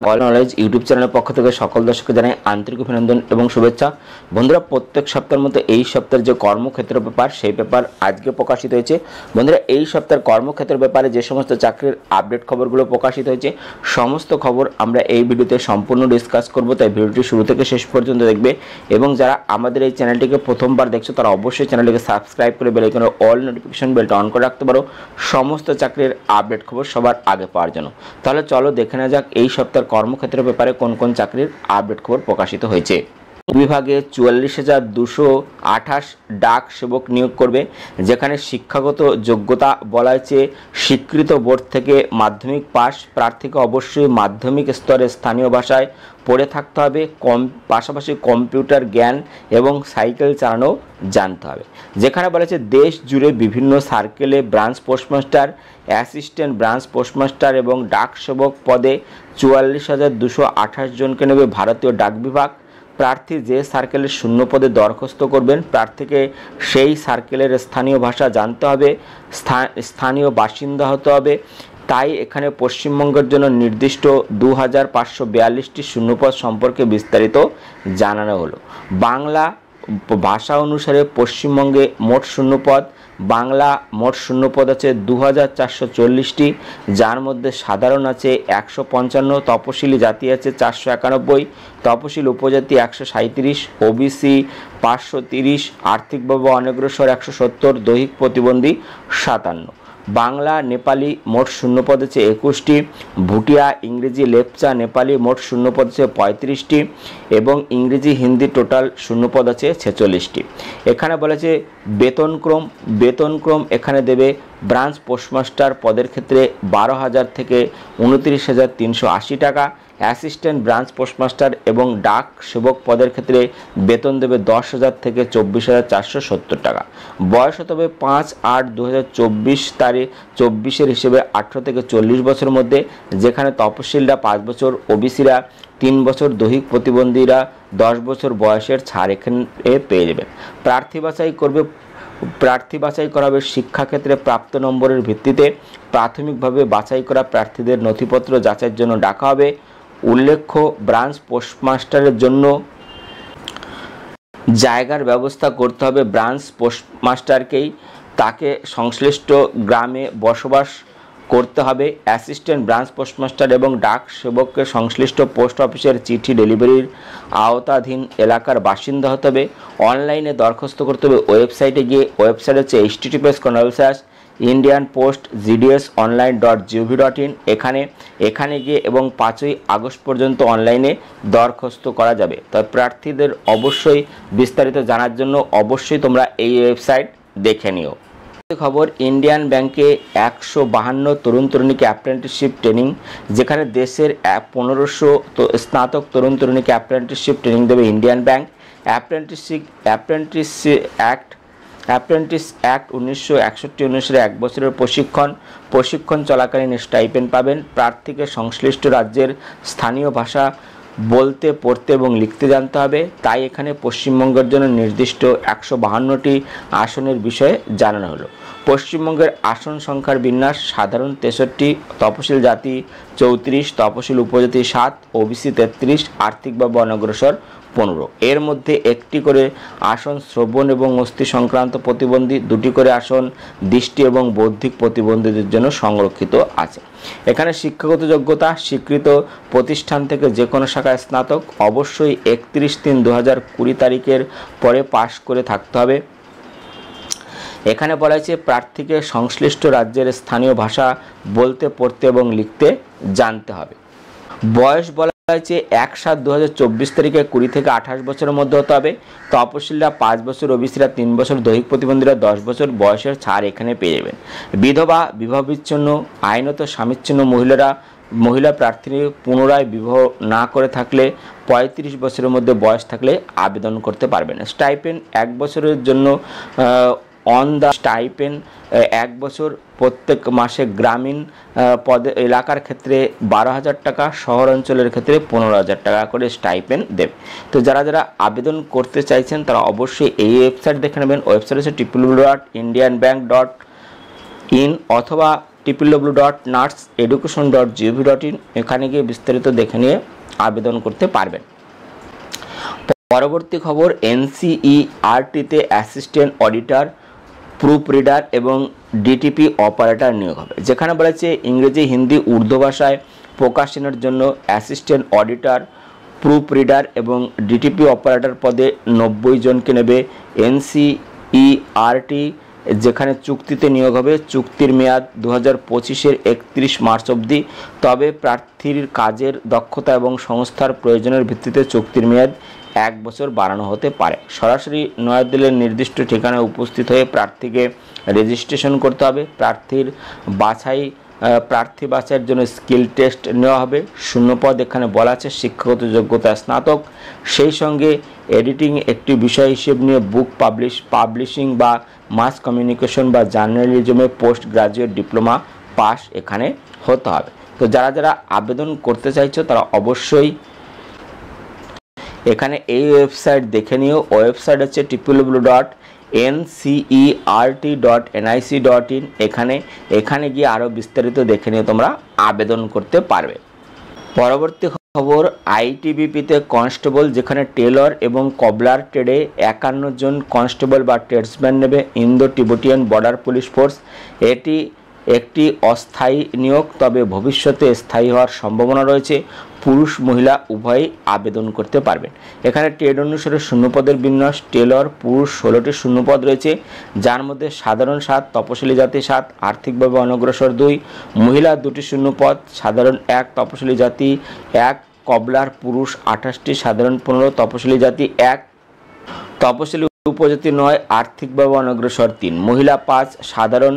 All knowledge YouTube চ্যানেলের পক্ষ থেকে সকল দর্শককে জানাই আন্তরিক অভিনন্দন এবং শুভেচ্ছা। বন্ধুরা, প্রত্যেক সপ্তাহের মতো এই সপ্তাহের যে কর্মক্ষেত্র ব্যাপার সেই পেপার আজকে প্রকাশিত হয়েছে। বন্ধুরা, এই সপ্তাহের কর্মক্ষেত্র ব্যাপারে যে সমস্ত চাকরির আপডেট খবরগুলো প্রকাশিত হয়েছে সমস্ত খবর আমরা এই ভিডিওতে সম্পূর্ণ ডিসকাস করব, তাই ভিডিওটি শুরু থেকে শেষ পর্যন্ত দেখবে। এবং যারা আমাদের এই চ্যানেলটিকে প্রথমবার দেখছো তারা অবশ্যই চ্যানেলটিকে সাবস্ক্রাইব করে বেল আইকনের অল নোটিফিকেশন বেলটা অন করে রাখতে পারো সমস্ত চাকরির আপডেট খবর সবার আগে পাওয়ার জন্য। তাহলে চলো দেখে নেওয়া যাক এই সপ্তাহের কর্মক্ষেত্রের ব্যাপারে কোন কোন চাকরির আপডেট খবর প্রকাশিত হয়েছে। বিভাগে 44,228 ডাক সেবক নিয়োগ করবে, যেখানে শিক্ষাগত যোগ্যতা বলা হয়েছে স্বীকৃত বোর্ড থেকে মাধ্যমিক পাস। প্রার্থীকে অবশ্যই মাধ্যমিক স্তরে স্থানীয় ভাষায় পড়ে থাকতে হবে, পাশাপাশি কম্পিউটার জ্ঞান এবং সাইকেল চালানো জানতে হবে। যেখানে বলা হয়েছে দেশ জুড়ে বিভিন্ন সার্কেলে branch postmaster, assistant branch postmaster এবং ডাক সেবক পদে 44,228 জনকে নেবে ভারতীয় ডাক বিভাগ। প্রার্থী যে সার্কেলের শূন্য পদে দরখাস্ত করবেন প্রার্থীকে সেই সার্কেলের স্থানীয় ভাষা জানতে হবে, স্থানীয় বাসিন্দা হতে হবে। তাই এখানে পশ্চিমবঙ্গের জন্য নির্দিষ্ট 2,542টি শূন্যপদ সম্পর্কে বিস্তারিত জানানো হলো। বাংলা ভাষা অনুসারে পশ্চিমবঙ্গে মোট শূন্যপদ, বাংলা মোট শূন্যপদ আছে 2,440টি, যার মধ্যে সাধারণ আছে 155, তপশিলি জাতি আছে 491, তপশিল উপজাতি 137, ওবিসি 530, আর্থিকভাবে অনগ্রসর 170, দৈহিক প্রতিবন্ধী 57। বাংলা নেপালি মোট শূন্যপদ আছে 21টি, ভুটিয়া ইংরেজি লেপচা নেপালি মোট শূন্যপদ আছে 35টি এবং ইংরেজি হিন্দি টোটাল শূন্যপদ আছে 46টি। এখানে বলেছে বেতনক্রম এখানে দেবে ব্রাঞ্চ পোস্টমাস্টার পদের ক্ষেত্রে 12,000 থেকে 29,380 টাকা, অ্যাসিস্ট্যান্ট ব্রাঞ্চ পোস্টমাস্টার এবং ডাক সেবক পদের ক্ষেত্রে বেতন দেবে 10,000 থেকে 24,470 টাকা। বয়স হতে হবে 5/8/2024 তারিখ 24-এর হিসেবে 18 থেকে 40 বছরের মধ্যে, যেখানে তপশিলরা 5 বছর, ওবিসিরা 3 বছর, দৈহিক প্রতিবন্ধীরা 10 বছর বয়সের ছাড় এখানে পেয়ে যাবেন। প্রার্থী বাছাই করা হবে শিক্ষাক্ষেত্রে প্রাপ্ত নম্বরের ভিত্তিতে। প্রাথমিকভাবে বাছাই করা প্রার্থীদের নথিপত্র যাচাইয়ের জন্য ডাকা হবে। উল্লেখ্য, ব্রাঞ্চ পোস্টমাস্টারের জন্য জায়গার ব্যবস্থা করতে হবে ব্রাঞ্চ পোস্টমাস্টারকেই, তাকে সংশ্লিষ্ট গ্রামে বসবাস করতে হবে। অ্যাসিস্ট্যান্ট ব্রাঞ্চ পোস্টমাস্টার এবং ডাক সেবককে সংশ্লিষ্ট পোস্ট অফিসের চিঠি ডেলিভারির আওতাধীন এলাকার বাসিন্দা হতে হবে। অনলাইনে দরখাস্ত করতে হবে ওয়েবসাইটে গিয়ে। ওয়েবসাইট হচ্ছে https://indianpostgdsonline.gov.in। এখানে গিয়ে এবং 5ই আগস্ট পর্যন্ত অনলাইনে দরখাস্ত করা যাবে। তবে প্রার্থীদের অবশ্যই বিস্তারিত জানার জন্য অবশ্যই তোমরা এই ওয়েবসাইট দেখে নিও। খবর, ইন্ডিয়ান ব্যাংকে 152 তরুণ তরুণীকে অ্যাপ্রেন্টিসশিপ ট্রেনিং, যেখানে দেশের 1500 স্নাতক তরুণ তরুণীকে অ্যাপ্রেন্টিসশিপ ট্রেনিং দেবে ইন্ডিয়ান ব্যাংক। অ্যাপ্রেন্টিস অ্যাক্ট 1961 অনুসারে 1 বছরের প্রশিক্ষণ চলাকালীন স্টাইপেন্ড পাবেন। প্রার্থীকে সংশ্লিষ্ট রাজ্যের স্থানীয় ভাষা বলতে, পড়তে এবং লিখতে জানতে হবে। তাই এখানে পশ্চিমবঙ্গের জন্য নির্দিষ্ট 152টি আসনের বিষয়ে জানানো হলো। পশ্চিমবঙ্গের আসন সংখ্যার বিন্যাস: সাধারণ 63, তপশিল জাতি 34, তপশিল উপজাতি 7, ওবিসি 33, আর্থিকভাবে অনগ্রসর 15। এর মধ্যে 1টি করে আসন শ্রবণ এবং অস্থি সংক্রান্ত প্রতিবন্ধী, 2টি করে আসন দৃষ্টি এবং বৌদ্ধিক প্রতিবন্ধীদের জন্য সংরক্ষিত আছে। এখানে শিক্ষাগত যোগ্যতা: স্বীকৃত প্রতিষ্ঠান থেকে যে কোনো শাখায় স্নাতক, অবশ্যই 31/3/2020 তারিখের পরে পাশ করে থাকতে হবে। এখানে বলা হয়েছে প্রার্থীকে সংশ্লিষ্ট রাজ্যের স্থানীয় ভাষা বলতে, পড়তে এবং লিখতে জানতে হবে। বয়স বলা হয়েছে 1/7/2024 তারিখে 20 থেকে 28 বছরের মধ্যে হতে হবে। তপশিলরা 5 বছর, ওবিসিরা 3 বছর, দৈহিক প্রতিবন্ধীরা 10 বছর বয়সের ছাড় এখানে পেয়ে যাবেন। বিধবা, বিবাহ বিচ্ছিন্ন, আইনত স্বামীচ্ছিন্ন মহিলা প্রার্থী পুনরায় বিবাহ না করে থাকলে 35 বছরের মধ্যে বয়স থাকলে আবেদন করতে পারবেন। স্টাইপেন্ড 1 বছরের জন্য অন দ্য স্টাইপেন্ড 1 বছর প্রত্যেক মাসে গ্রামীণ পদে এলাকার ক্ষেত্রে 12,000 টাকা, শহর অঞ্চলের ক্ষেত্রে 15,000 টাকা করে স্টাইপেন্ড দেবে। তো যারা আবেদন করতে চাইছেন তারা অবশ্যই এই ওয়েবসাইট দেখে নেবেন। ওয়েবসাইট হচ্ছে www.indianbank.in অথবা www.nurseeducation.gov.in, এখানে গিয়ে বিস্তারিত দেখে নিয়ে আবেদন করতে পারবেন। পরবর্তী খবর, এনসিইআরটিতে অ্যাসিস্ট্যান্ট অডিটর, প্রুফ রিডার এবং ডিটিপি অপারেটর নিয়োগ হবে। যেখানে বলেছে ইংরেজি, হিন্দি, উর্দু ভাষায় প্রকাশনের জন্য অ্যাসিস্ট্যান্ট অডিটর, প্রুফ রিডার এবং ডিটিপি অপারেটর পদে 90 জনকে নেবে এনসিইআরটি, যেখানে চুক্তিতে নিয়োগ হবে। চুক্তির মেয়াদ 2025-এর 31 মার্চ অবধি। তবে প্রার্থীর কাজের দক্ষতা এবং সংস্থার প্রয়োজনের ভিত্তিতে চুক্তির মেয়াদ 1 বছর বাড়ানো হতে পারে। সরাসরি নয়াদিল্লির নির্দিষ্ট ঠিকানায় উপস্থিত হয়ে প্রার্থীকে রেজিস্ট্রেশন করতে হবে। প্রার্থী বাছাইয়ের জন্য স্কিল টেস্ট নেওয়া হবে। শূন্যপদ এখানে বলা আছে শিক্ষাগত যোগ্যতা স্নাতক, সেই সঙ্গে এডিটিং একটি বিষয় হিসেব নিয়ে বুক পাবলিশিং বা মাস কমিউনিকেশন বা জার্নালিজমে পোস্ট গ্রাজুয়েট ডিপ্লোমা পাস এখানে হতে হবে। তো যারা যারা আবেদন করতে চাইছো তারা অবশ্যই এখানে এই ওয়েবসাইট দেখে নিও। ওয়েবসাইট হচ্ছে www.ncert.nic.in। এখানে গিয়ে আরও বিস্তারিত দেখে নিয়ে তোমরা আবেদন করতে পারবে। পরবর্তী খবর, আইটিবিপিতে কনস্টেবল, যেখানে টেলর এবং কবলার ট্রেডে 51 জন কনস্টেবল বা ট্রেডসম্যান নেবে Indo Tibetan border police force. এটি একটি অস্থায়ী নিয়োগ, তবে ভবিষ্যতে স্থায়ী হওয়ার সম্ভাবনা রয়েছে। পুরুষ মহিলা উভয়ই আবেদন করতে পারবেন। এখানে ট্রেড অনুসারে শূন্যপদের বিন্যাস, টেলর পুরুষ 16টি শূন্যপদ রয়েছে, যার মধ্যে সাধারণ 7, তপশিলি জাতি 7, আর্থিকভাবে অনগ্রসর 2, মহিলা 2টি শূন্যপদ, সাধারণ 1, তপশিলি জাতি 1, কবলার পুরুষ 28টি, সাধারণ 15, তপশিলি জাতি 1, তপশিলি উপজাতি 9, আর্থিকভাবে অনগ্রসর 3, মহিলা 5, সাধারণ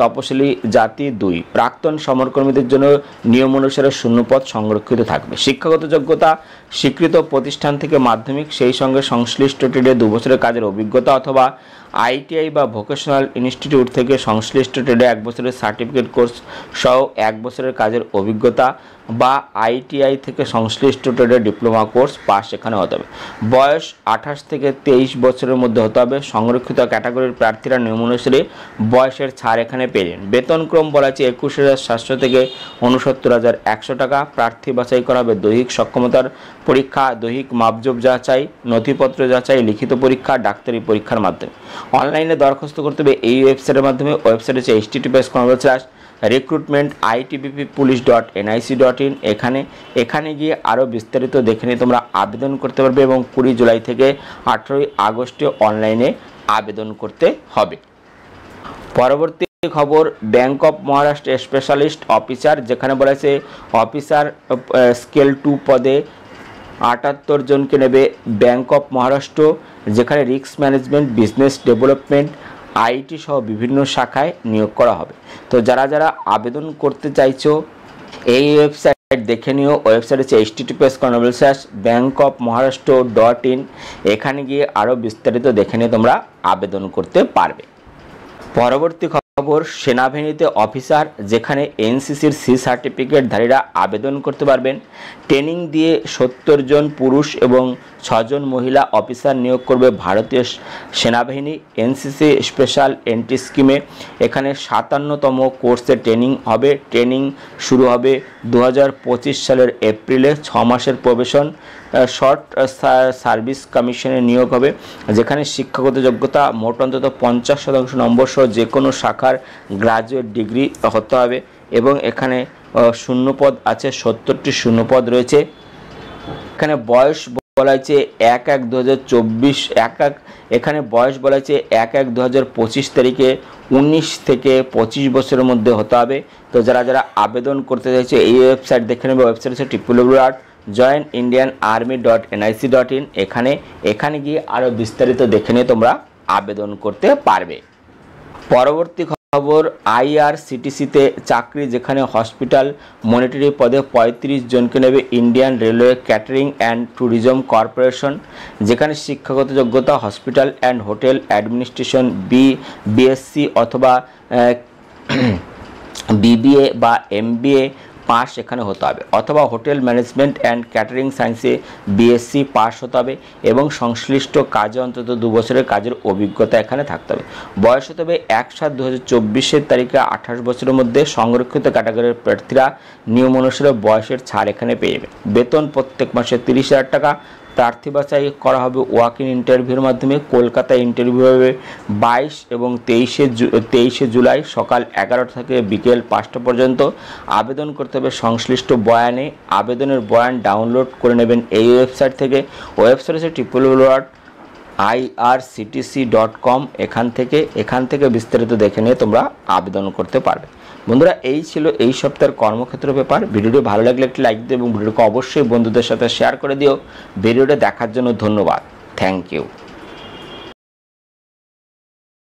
তপশিলি জাতি 2। প্রাক্তন সমরকর্মীদের জন্য নিয়ম অনুসারে শূন্যপদ সংরক্ষিত থাকবে। শিক্ষাগত যোগ্যতা, স্বীকৃত প্রতিষ্ঠান থেকে মাধ্যমিক, সেই সঙ্গে সংশ্লিষ্ট ট্রেডে 2 বছরের কাজের অভিজ্ঞতা অথবা আইটিআই বা ভোকেশনাল ইনস্টিটিউট থেকে সংশ্লিষ্ট ট্রেডে 1 বছরের সার্টিফিকেট কোর্স সহ 1 বছরের কাজের অভিজ্ঞতা বা আইটিআই থেকে সংশ্লিষ্ট ট্রেডে ডিপ্লোমা কোর্স পাস এখানে হতে হবে। বয়স 28 থেকে 23 বছরের মধ্যে হতে হবে। সংরক্ষিত ক্যাটাগরির প্রার্থীরা নিয়ম অনুসারে বয়সের ছাড় এখানে পেলেন। বেতনক্রম বলা আছে 21,700 থেকে 69,100 টাকা। প্রার্থী বাছাই করা হবে দৈহিক সক্ষমতার পরীক্ষা, দৈহিক মাপজোপ যাচাই, নথিপত্র যাচাই, লিখিত পরীক্ষা, ডাক্তারি পরীক্ষার মাধ্যমে। অনলাইনে দরখাস্ত করতে হবে এই ওয়েবসাইটের মাধ্যমে। ওয়েবসাইট হচ্ছে https://recruitment.itbppolice.nic.in। এখানে গিয়ে আরও বিস্তারিত দেখে নিয়ে তোমরা আবেদন করতে পারবে এবং 20 জুলাই থেকে 18 আগস্টে অনলাইনে আবেদন করতে হবে। পরবর্তী খবর, bank of Maharashtra specialist officer, যেখানে বলা আছে অফিসার স্কেল 2 পদে 78 জনকে নেবে ব্যাংক অফ মহারাষ্ট্র, যেখানে risk management, business development, IT সহ বিভিন্ন শাখায় নিয়োগ করা হবে। তো যারা যারা আবেদন করতে চাইছো এই ওয়েবসাইট দেখে নিও। ওয়েবসাইট হচ্ছে https://bankofmaharashtra.in। এখানে গিয়ে আরও বিস্তারিত দেখে নিয়ে তোমরা আবেদন করতে পারবে। পরবর্তী খবর, সেনাবাহিনীতে অফিসার, যেখানে এনসিসির সি সার্টিফিকেটধারীরা আবেদন করতে পারবেন। ট্রেনিং দিয়ে 70 জন পুরুষ এবং 6 জন মহিলা অফিসার নিয়োগ করবে ভারতীয় সেনাবাহিনী এনসিসি স্পেশাল এন্ট্রি স্কিমে। এখানে 57তম কোর্সে ট্রেনিং হবে। ট্রেনিং শুরু হবে 2025 সালের এপ্রিলে। 6 মাসের প্রবেশন শর্ট সার্ভিস কমিশনে নিয়োগ হবে, যেখানে শিক্ষাগত যোগ্যতা মোট অন্তত 50% নম্বর সহ যে কোনো শাখার গ্রাজুয়েট ডিগ্রি হতে হবে এবং এখানে শূন্যপদ আছে 70টি শূন্যপদ রয়েছে। এখানে বয়স বলা হয়েছে 1/1/2024 এখানে বয়স বলা হয়েছে 1/1/2025 তারিখে 19 থেকে 25 বছরের মধ্যে হতে হবে। তো যারা যারা আবেদন করতে চাইছে এই ওয়েবসাইট দেখে নেবে। ওয়েবসাইট হচ্ছে www.joinindianarmy.nic.in। এখানে গিয়ে আরও বিস্তারিত দেখে নিয়ে তোমরা আবেদন করতে পারবে। পরবর্তী খবর, আইআরসিটিসিতে চাকরি, যেখানে হসপিটাল মনিটরি পদে 35 জনকে নেবে Indian railway catering and tourism corporation, যেখানে শিক্ষাগত যোগ্যতা hospital and hotel administration BSc অথবা বিবিএ বা এমবিএ পাস এখানে হতে হবে, অথবা হোটেল ম্যানেজমেন্ট অ্যান্ড ক্যাটারিং সায়েন্সে বিএসসি পাস হতে হবে এবং সংশ্লিষ্ট কাজে অন্তত 2 বছরের কাজের অভিজ্ঞতা এখানে থাকতে হবে। বয়স হতে হবে 1/7/2024 তারিখে 28 বছরের মধ্যে। সংরক্ষিত ক্যাটাগরির প্রার্থীরা নিয়ম অনুসারে বয়সের ছাড় এখানে পেয়ে যাবে। বেতন প্রত্যেক মাসে 30,000 টাকা। প্রার্থী বাছাই করা হবে ওয়াক ইন ইন্টারভিউর মাধ্যমে। কলকাতায় ইন্টারভিউ হবে 22 এবং 23শে জুলাই সকাল 11টা থেকে বিকেল 5টা পর্যন্ত। আবেদন করতে হবে সংশ্লিষ্ট বয়ানে। আবেদনের বয়ান ডাউনলোড করে নেবেন এই ওয়েবসাইট থেকে। ওয়েবসাইট হচ্ছে www.irctc.com। এখান থেকে বিস্তারিত দেখে নিয়ে তোমরা আবেদন করতে পারবে। বন্ধুরা, এই ছিল এই সপ্তাহের কর্মক্ষেত্র ব্যাপার। ভিডিওটি ভালো লাগলে একটি লাইক দিও এবং ভিডিওটিকে অবশ্যই বন্ধুদের সাথে শেয়ার করে দিও। ভিডিওটা দেখার জন্য ধন্যবাদ। Thank you.